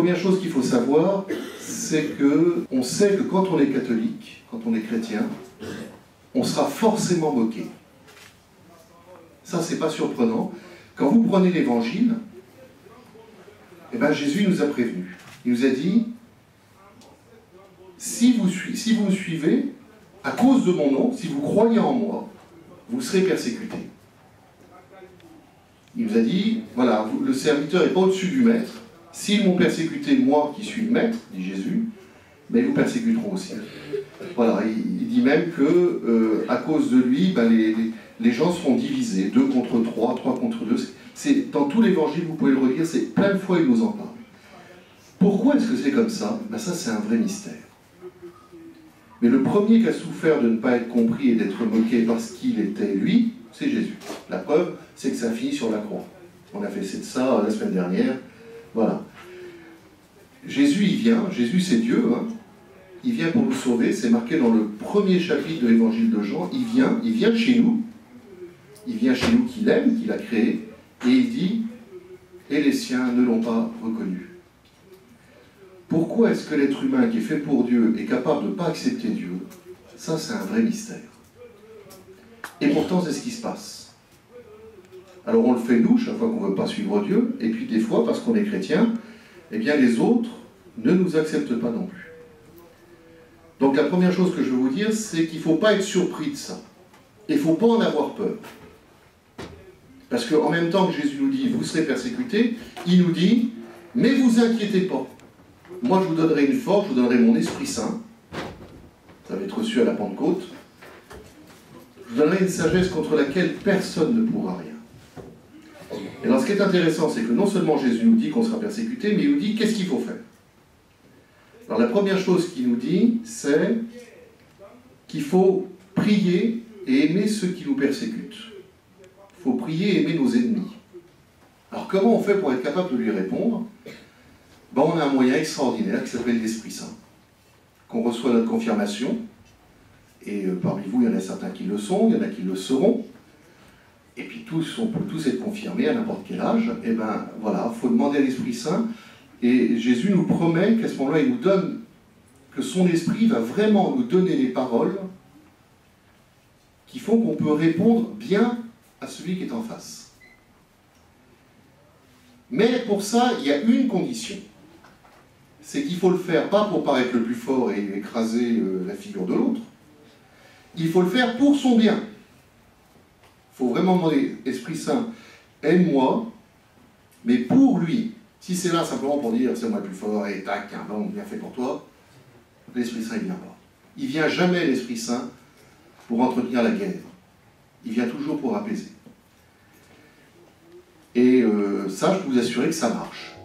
première chose qu'il faut savoir, c'est qu'on sait que quand on est catholique, quand on est chrétien, on sera forcément moqué. Ça, c'est pas surprenant. Quand vous prenez l'Évangile, eh ben, Jésus nous a prévenus. Il nous a dit, si vous me suivez, à cause de mon nom, si vous croyez en moi, vous serez persécuté. Il nous a dit, voilà, le serviteur n'est pas au-dessus du maître. S'ils m'ont persécuté, moi qui suis le maître, dit Jésus, mais ils vous persécuteront aussi. Voilà, il dit même que, à cause de lui, ben, les gens seront divisés, 2 contre 3, 3 contre 2. Dans tout l'Évangile, vous pouvez le relire, c'est plein de fois il nous en parle. Pourquoi est-ce que c'est comme ça? Ben ça, c'est un vrai mystère. Mais le premier qui a souffert de ne pas être compris et d'être moqué parce qu'il était lui, c'est Jésus. La preuve, c'est que ça finit sur la croix. On a fait ça la semaine dernière. Voilà. Jésus, il vient. Jésus, c'est Dieu. Hein. Il vient pour nous sauver. C'est marqué dans le premier chapitre de l'Évangile de Jean. Il vient chez nous. Il vient chez nous qu'il aime, qu'il a créé. Et il dit, et les siens ne l'ont pas reconnu. Pourquoi est-ce que l'être humain qui est fait pour Dieu est capable de ne pas accepter Dieu? Ça, c'est un vrai mystère. Et pourtant, c'est ce qui se passe. Alors on le fait nous, chaque fois qu'on ne veut pas suivre Dieu, et puis des fois, parce qu'on est chrétien, eh bien les autres ne nous acceptent pas non plus. Donc la première chose que je veux vous dire, c'est qu'il ne faut pas être surpris de ça. Et il ne faut pas en avoir peur. Parce qu'en même temps que Jésus nous dit, vous serez persécutés, il nous dit, mais vous inquiétez pas. Moi, je vous donnerai une force, je vous donnerai mon Esprit Saint. Ça va être reçu à la Pentecôte. Je vous donnerai une sagesse contre laquelle personne ne pourra rien. Et alors, ce qui est intéressant, c'est que non seulement Jésus nous dit qu'on sera persécuté, mais il nous dit qu'est-ce qu'il faut faire. Alors, la première chose qu'il nous dit, c'est qu'il faut prier et aimer ceux qui nous persécutent. Il faut prier et aimer nos ennemis. Alors, comment on fait pour être capable de lui répondre? Ben, on a un moyen extraordinaire qui s'appelle l'Esprit Saint, qu'on reçoit à notre confirmation, et parmi vous, il y en a certains qui le sont, il y en a qui le seront, et puis on peut tous être confirmés à n'importe quel âge. Et ben voilà, il faut demander à l'Esprit Saint, et Jésus nous promet qu'à ce moment-là, il nous donne, que son Esprit va vraiment nous donner les paroles qui font qu'on peut répondre bien à celui qui est en face. Mais pour ça, il y a une condition. C'est qu'il faut le faire, pas pour paraître le plus fort et écraser la figure de l'autre. Il faut le faire pour son bien. Il faut vraiment demander, Esprit Saint, aime-moi, mais pour lui. Si c'est là simplement pour dire, c'est moi le plus fort, et tac, un bon, bien fait pour toi, l'Esprit Saint, il ne vient pas. Il ne vient jamais, l'Esprit Saint, pour entretenir la guerre. Il vient toujours pour apaiser. Et ça, je peux vous assurer que ça marche.